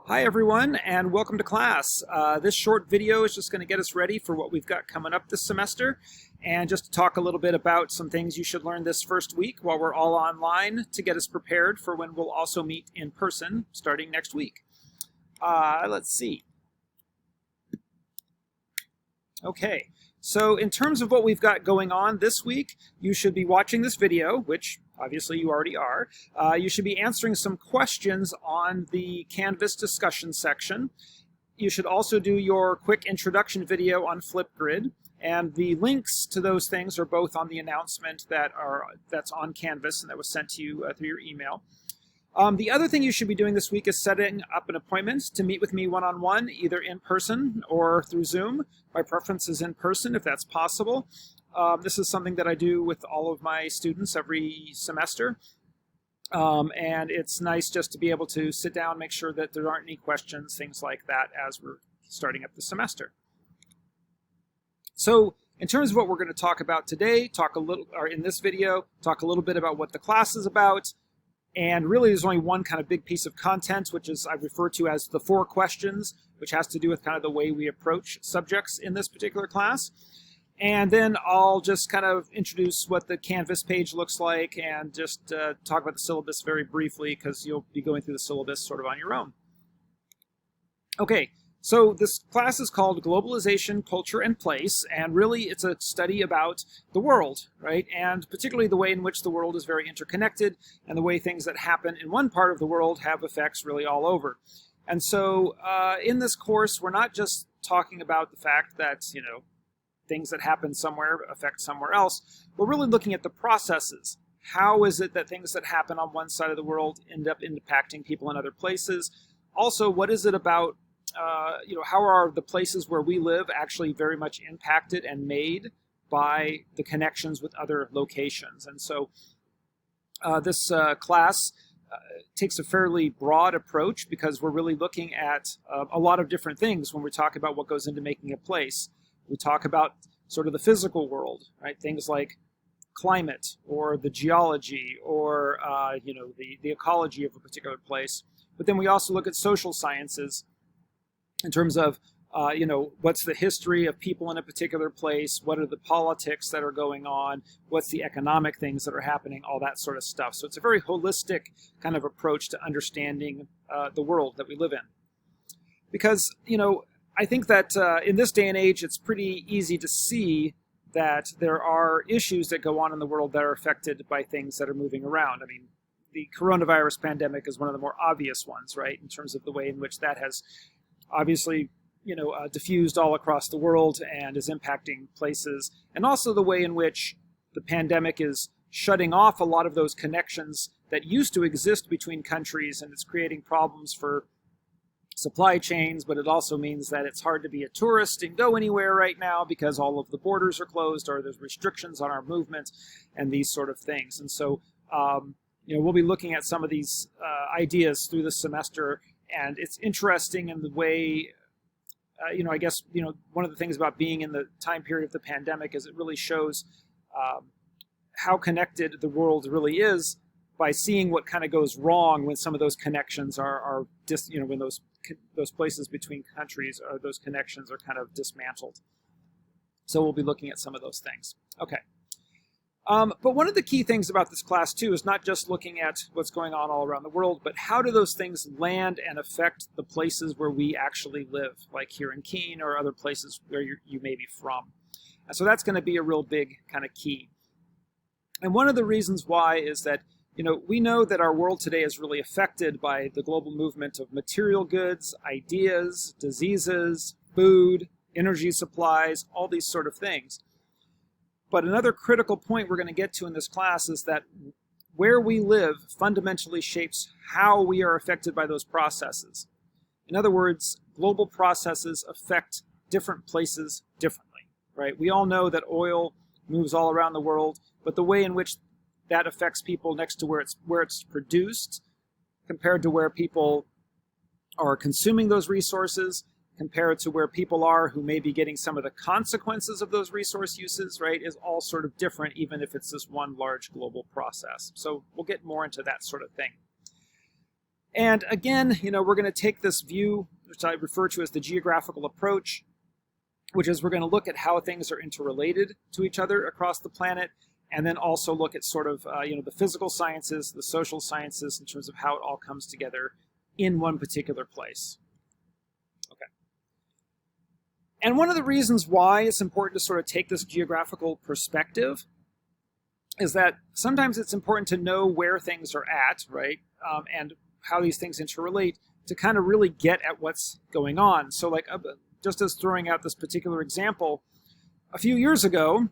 Hi everyone, and welcome to class. This short video is just going to get us ready for what we've got coming up this semester, and just to talk a little bit about some things you should learn this first week while we're all online to get us prepared for when we'll also meet in person starting next week. Let's see. Okay, so in terms of what we've got going on this week, you should be watching this video, which obviously you already are. You should be answering some questions on the Canvas discussion section. You should also do your quick introduction video on Flipgrid, and the links to those things are both on the announcement that's on Canvas and that was sent to you through your email. The other thing you should be doing this week is setting up an appointment to meet with me one-on-one, either in person or through Zoom. My preference is in person if that's possible. This is something that I do with all of my students every semester. And it's nice just to be able to sit down, make sure that there aren't any questions, things like that, as we're starting up the semester. So in terms of what we're going to talk about today, in this video, talk a little bit about what the class is about. And really there's only one kind of big piece of content, which is I refer to as the 4 questions, which has to do with kind of the way we approach subjects in this particular class. And then I'll just kind of introduce what the Canvas page looks like and just talk about the syllabus very briefly, because you'll be going through the syllabus sort of on your own. Okay, so this class is called Globalization, Culture, and Place, and really it's a study about the world, right? And particularly the way in which the world is very interconnected, and the way things that happen in one part of the world have effects really all over. And so in this course, we're not just talking about the fact that, things that happen somewhere affect somewhere else. We're really looking at the processes. How is it that things that happen on one side of the world end up impacting people in other places? Also, what is it about, how are the places where we live actually very much impacted and made by the connections with other locations? And so this class takes a fairly broad approach, because we're really looking at a lot of different things when we talk about what goes into making a place. We talk about sort of the physical world, right? Things like climate or the geology or the ecology of a particular place. But then we also look at social sciences in terms of what's the history of people in a particular place, what are the politics that are going on, what's the economic things that are happening, all that sort of stuff. So it's a very holistic kind of approach to understanding the world that we live in. Because, I think that in this day and age, it's pretty easy to see that there are issues that go on in the world that are affected by things that are moving around. I mean, the coronavirus pandemic is one of the more obvious ones, right, in terms of the way in which that has obviously, diffused all across the world and is impacting places, and also the way in which the pandemic is shutting off a lot of those connections that used to exist between countries, and it's creating problems for supply chains, but it also means that it's hard to be a tourist and go anywhere right now because all of the borders are closed, or there's restrictions on our movement and these sort of things. And so, we'll be looking at some of these ideas through the semester, and it's interesting in the way, I guess, one of the things about being in the time period of the pandemic is it really shows how connected the world really is by seeing what kind of goes wrong when some of those connections when those places between countries, or those connections are kind of dismantled. So we'll be looking at some of those things. Okay. But one of the key things about this class too is not just looking at what's going on all around the world, but how do those things land and affect the places where we actually live, like here in Keene or other places where you may be from. And so that's going to be a real big kind of key. And one of the reasons why is that we know that our world today is really affected by the global movement of material goods, ideas, diseases, food, energy supplies, all these sort of things. But another critical point we're going to get to in this class is that where we live fundamentally shapes how we are affected by those processes. In other words, global processes affect different places differently, right? We all know that oil moves all around the world, but the way in which that affects people next to where it's produced, compared to where people are consuming those resources, compared to where people are who may be getting some of the consequences of those resource uses, right, is all sort of different, even if it's this one large global process. So we'll get more into that sort of thing. And again, we're going to take this view, which I refer to as the geographical approach, which is we're going to look at how things are interrelated to each other across the planet, and then also look at sort of the physical sciences, the social sciences, in terms of how it all comes together in one particular place. Okay. And one of the reasons why it's important to sort of take this geographical perspective is that sometimes it's important to know where things are at, right, and how these things interrelate to kind of really get at what's going on. So like, just as throwing out this particular example, a few years ago,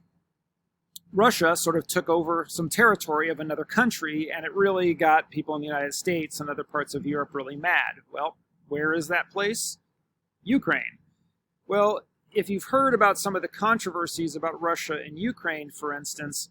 Russia sort of took over some territory of another country, and it really got people in the United States and other parts of Europe really mad. Well, where is that place? Ukraine. Well, if you've heard about some of the controversies about Russia and Ukraine, for instance,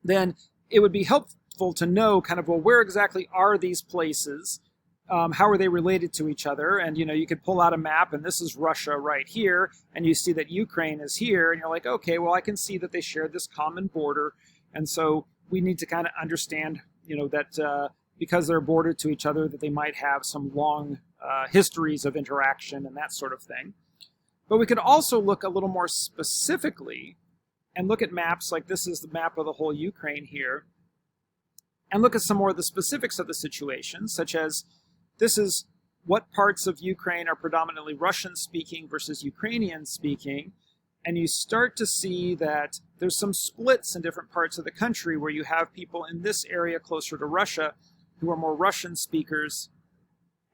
then it would be helpful to know kind of, well, where exactly are these places? How are they related to each other? And, you could pull out a map, and this is Russia right here, and you see that Ukraine is here, and you're like, okay, well, I can see that they share this common border, and so we need to kind of understand, that because they're bordered to each other, that they might have some long histories of interaction and that sort of thing. But we could also look a little more specifically and look at maps, like this is the map of the whole Ukraine here, and look at some more of the specifics of the situation, such as this is what parts of Ukraine are predominantly Russian-speaking versus Ukrainian-speaking, and you start to see that there's some splits in different parts of the country where you have people in this area closer to Russia who are more Russian speakers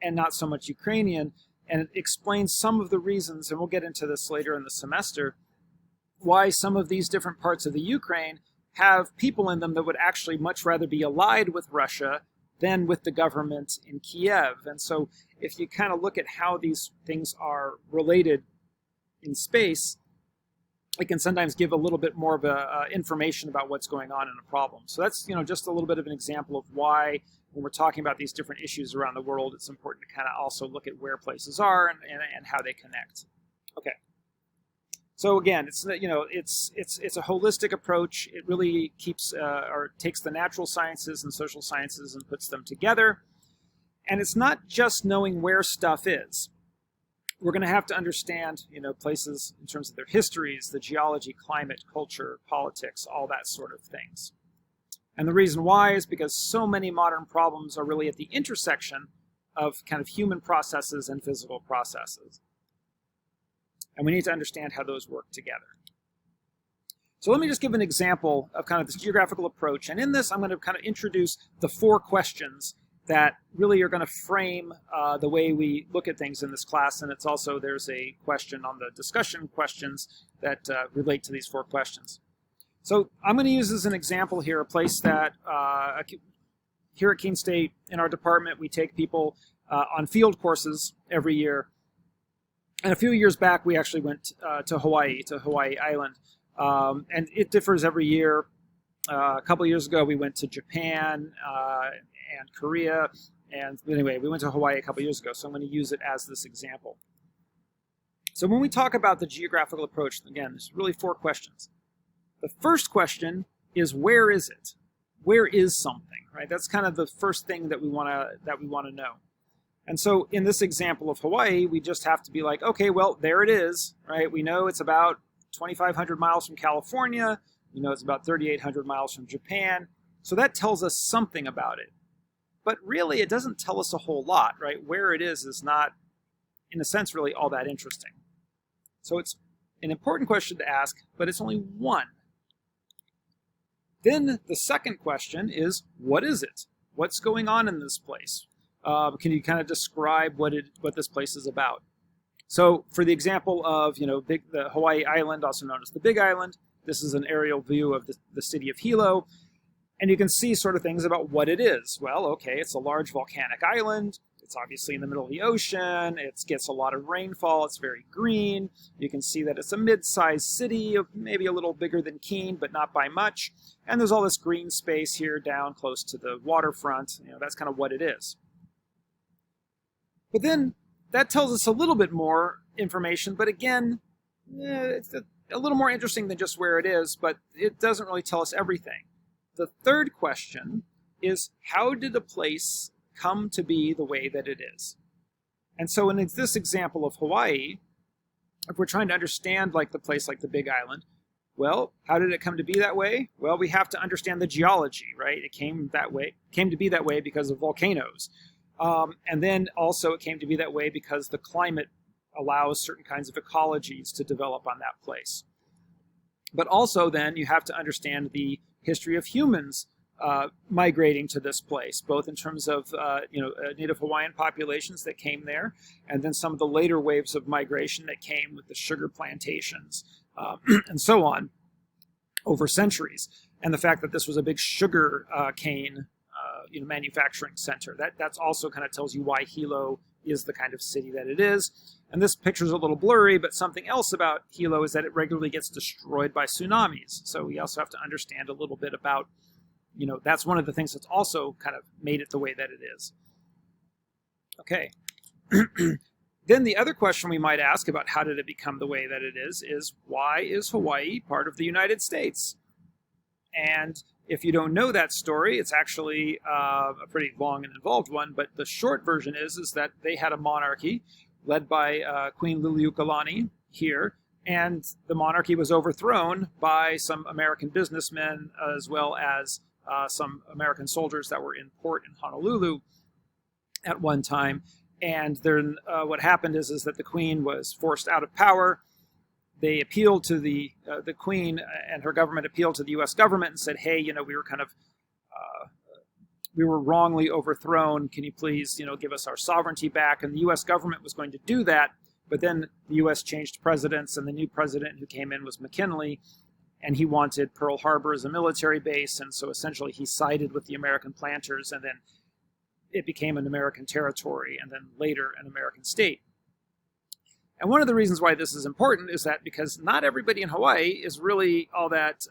and not so much Ukrainian, and it explains some of the reasons, and we'll get into this later in the semester, why some of these different parts of the Ukraine have people in them that would actually much rather be allied with Russia than with the government in Kiev. And so if you kind of look at how these things are related in space, it can sometimes give a little bit more of information about what's going on in a problem. So that's just a little bit of an example of why when we're talking about these different issues around the world, it's important to kind of also look at where places are and how they connect. Okay. So again, it's a holistic approach. It really keeps or takes the natural sciences and social sciences and puts them together. And it's not just knowing where stuff is. We're going to have to understand, places in terms of their histories, the geology, climate, culture, politics, all that sort of things. And the reason why is because so many modern problems are really at the intersection of kind of human processes and physical processes. And we need to understand how those work together. So let me just give an example of kind of this geographical approach. And in this, I'm going to kind of introduce the 4 questions that really are going to frame the way we look at things in this class. And it's also, there's a question on the discussion questions that relate to these 4 questions. So I'm going to use as an example here a place that here at Keene State in our department, we take people on field courses every year. And a few years back, we actually went to Hawaii Island. And it differs every year. A couple of years ago, we went to Japan and Korea. And anyway, we went to Hawaii a couple of years ago, so I'm going to use it as this example. So when we talk about the geographical approach, again, there's really 4 questions. The first question is, where is it? Where is something, right? That's kind of the first thing that we want to know. And so in this example of Hawaii, we just have to be like, okay, well, there it is, right? We know it's about 2,500 miles from California. We know it's about 3,800 miles from Japan. So that tells us something about it. But really, it doesn't tell us a whole lot, right? Where it is not, in a sense, really all that interesting. So it's an important question to ask, but it's only one. Then the second question is, what is it? What's going on in this place? Can you kind of describe what this place is about? So for the example of the Hawaii Island, also known as the Big Island, this is an aerial view of the city of Hilo, and you can see sort of things about what it is. Well, okay, it's a large volcanic island. It's obviously in the middle of the ocean. It gets a lot of rainfall. It's very green. You can see that it's a mid-sized city, maybe a little bigger than Keene, but not by much. And there's all this green space here down close to the waterfront. That's kind of what it is. But then that tells us a little bit more information, but again, it's a little more interesting than just where it is, but it doesn't really tell us everything. The third question is, how did a place come to be the way that it is? And so in this example of Hawaii, if we're trying to understand like the place like the Big Island, well, how did it come to be that way? Well, we have to understand the geology, right? It came to be that way because of volcanoes. And then also it came to be that way because the climate allows certain kinds of ecologies to develop on that place. But also then you have to understand the history of humans migrating to this place, both in terms of Native Hawaiian populations that came there, and then some of the later waves of migration that came with the sugar plantations and so on over centuries. And the fact that this was a big sugar cane manufacturing center. That's also kind of tells you why Hilo is the kind of city that it is. And this picture is a little blurry, but something else about Hilo is that it regularly gets destroyed by tsunamis. So we also have to understand a little bit about, that's one of the things that's also kind of made it the way that it is. Okay. Then the other question we might ask about how did it become the way that it is why is Hawaii part of the United States? And if you don't know that story, it's actually a pretty long and involved one, but the short version is that they had a monarchy led by Queen Liliuokalani here, and the monarchy was overthrown by some American businessmen as well as some American soldiers that were in port in Honolulu at one time. And then what happened is that the Queen was forced out of power. They appealed to the Queen, and her government appealed to the U.S. government and said, hey, we were we were wrongly overthrown. Can you please, give us our sovereignty back? And the U.S. government was going to do that, but then the U.S. changed presidents, and the new president who came in was McKinley, and he wanted Pearl Harbor as a military base, and so essentially he sided with the American planters, and then it became an American territory, and then later an American state. And one of the reasons why this is important is that because not everybody in Hawaii is really all that,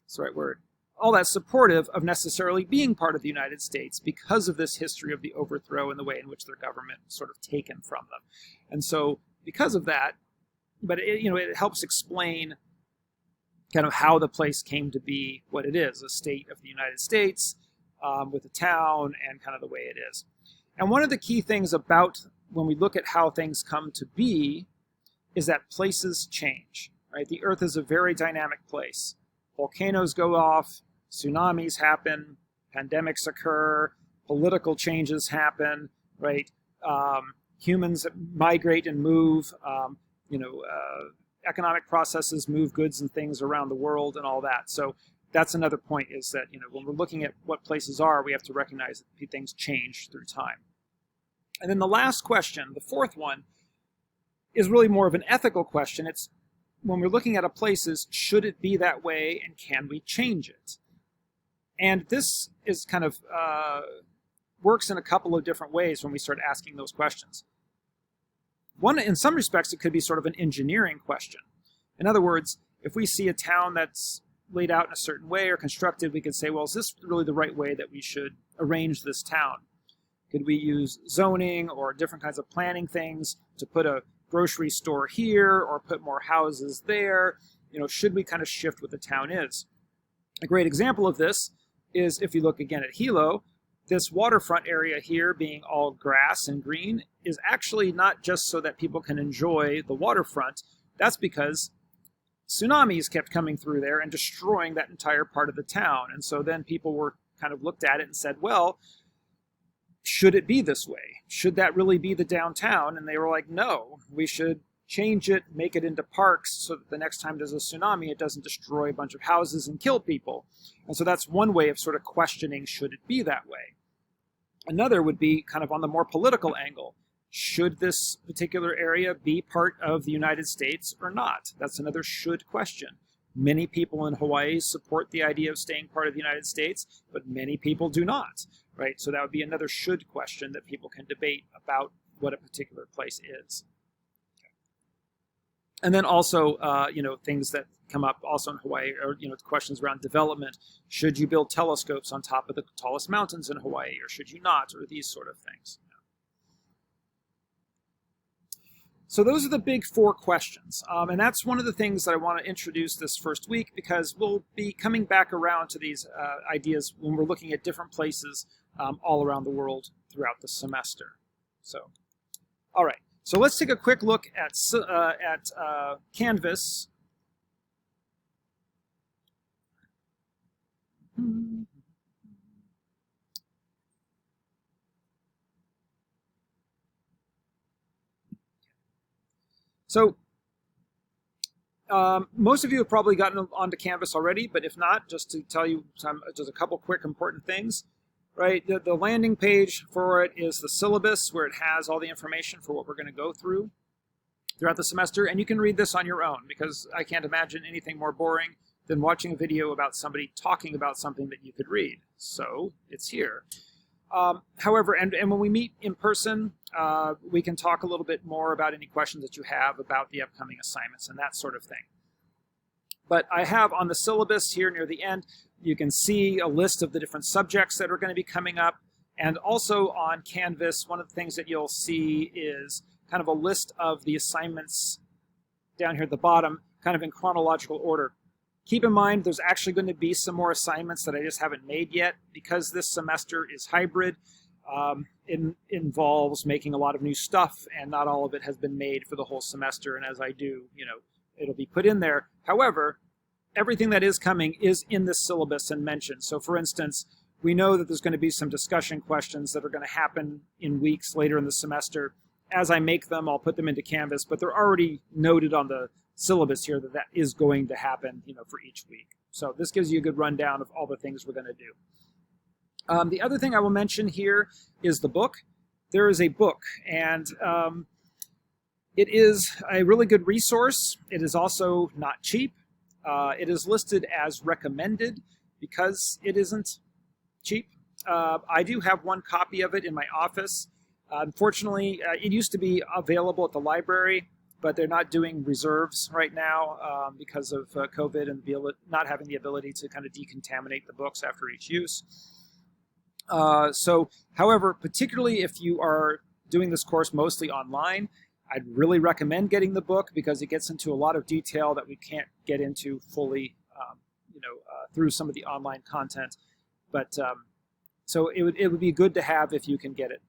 what's the right word, all that supportive of necessarily being part of the United States because of this history of the overthrow and the way in which their government was sort of taken from them. And so because of that, but it helps explain kind of how the place came to be what it is, a state of the United States with a town and kind of the way it is. And one of the key things about when we look at how things come to be is that places change, right? The Earth is a very dynamic place. Volcanoes go off, tsunamis happen, pandemics occur, political changes happen, right? Humans migrate and move, economic processes move goods and things around the world and all that. So that's another point is that, when we're looking at what places are, we have to recognize that things change through time. And then the last question, the fourth one, is really more of an ethical question. It's when we're looking at a place is, should it be that way and can we change it? And this is kind of works in a couple of different ways when we start asking those questions. One, in some respects, it could be sort of an engineering question. In other words, if we see a town that's laid out in a certain way or constructed, we could say, well, is this really the right way that we should arrange this town? Could we use zoning or different kinds of planning things to put a grocery store here or put more houses there? Should we kind of shift what the town is? A great example of this is if you look again at Hilo, this waterfront area here being all grass and green is actually not just so that people can enjoy the waterfront. That's because tsunamis kept coming through there and destroying that entire part of the town. And so then people were kind of looked at it and said, well, should it be this way? Should that really be the downtown? And they were like, no, we should change it, make it into parks so that the next time there's a tsunami, it doesn't destroy a bunch of houses and kill people. And so that's one way of sort of questioning, should it be that way? Another would be kind of on the more political angle. Should this particular area be part of the United States or not? That's another should question. Many people in Hawaii support the idea of staying part of the United States, but many people do not, right? So that would be another should question that people can debate about what a particular place is. And then also, things that come up also in Hawaii are, questions around development. Should you build telescopes on top of the tallest mountains in Hawaii, or should you not, or these sort of things. So those are the big four questions. And that's one of the things that I want to introduce this first week, because we'll be coming back around to these ideas when we're looking at different places all around the world throughout the semester. So, all right. So let's take a quick look at Canvas. So most of you have probably gotten onto Canvas already, but if not, just to tell you just a couple quick important things. Right, the landing page for it is the syllabus, where it has all the information for what we're going to go through throughout the semester, and you can read this on your own, because I can't imagine anything more boring than watching a video about somebody talking about something that you could read. So it's here. However, and when we meet in person, we can talk a little bit more about any questions that you have about the upcoming assignments and that sort of thing. But I have on the syllabus here near the end, you can see a list of the different subjects that are going to be coming up. And also on Canvas, one of the things that you'll see is kind of a list of the assignments down here at the bottom, kind of in chronological order. Keep in mind, there's actually going to be some more assignments that I just haven't made yet. Because this semester is hybrid, it involves making a lot of new stuff, and not all of it has been made for the whole semester. And as I do, it'll be put in there. However, everything that is coming is in this syllabus and mentioned. So for instance, we know that there's going to be some discussion questions that are going to happen in weeks later in the semester. As I make them, I'll put them into Canvas, but they're already noted on the syllabus here that is going to happen, for each week. So this gives you a good rundown of all the things we're going to do. The other thing I will mention here is the book. There is a book, and it is a really good resource. It is also not cheap. It is listed as recommended because it isn't cheap. I do have one copy of it in my office. Unfortunately, it used to be available at the library, but they're not doing reserves right now because of COVID and not having the ability to kind of decontaminate the books after each use. However, particularly if you are doing this course mostly online, I'd really recommend getting the book because it gets into a lot of detail that we can't get into fully, through some of the online content. But so it would be good to have if you can get it.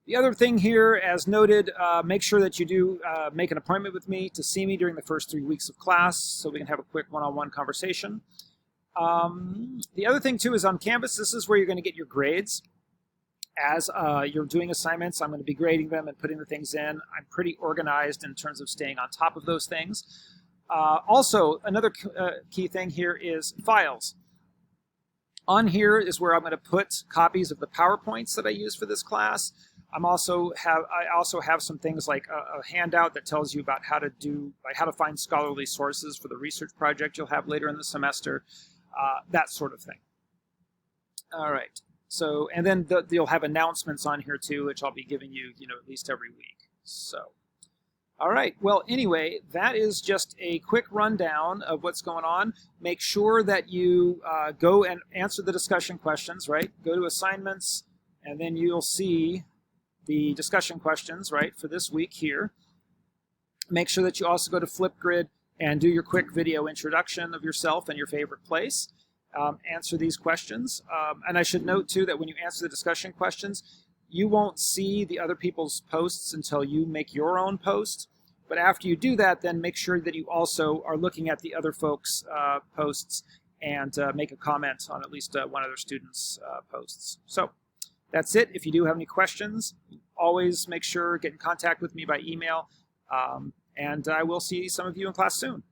The other thing here, as noted, make sure that you do make an appointment with me to see me during the first 3 weeks of class so we can have a quick one-on-one conversation. The other thing, too, is on Canvas, this is where you're going to get your grades. As you're doing assignments, I'm going to be grading them and putting the things in. I'm pretty organized in terms of staying on top of those things. Also, another key thing here is files. On here is where I'm going to put copies of the PowerPoints that I use for this class. I also have some things like a handout that tells you about how to find scholarly sources for the research project you'll have later in the semester, that sort of thing. All right. So, and then you'll have announcements on here too, which I'll be giving you, at least every week. So, all right. Well, anyway, that is just a quick rundown of what's going on. Make sure that you go and answer the discussion questions, right? Go to assignments, and then you'll see the discussion questions, right, for this week here. Make sure that you also go to Flipgrid and do your quick video introduction of yourself and your favorite place. Answer these questions. And I should note, too, that when you answer the discussion questions, you won't see the other people's posts until you make your own post. But after you do that, then make sure that you also are looking at the other folks' posts and make a comment on at least one of their students' posts. So that's it. If you do have any questions, always make sure get in contact with me by email. And I will see some of you in class soon.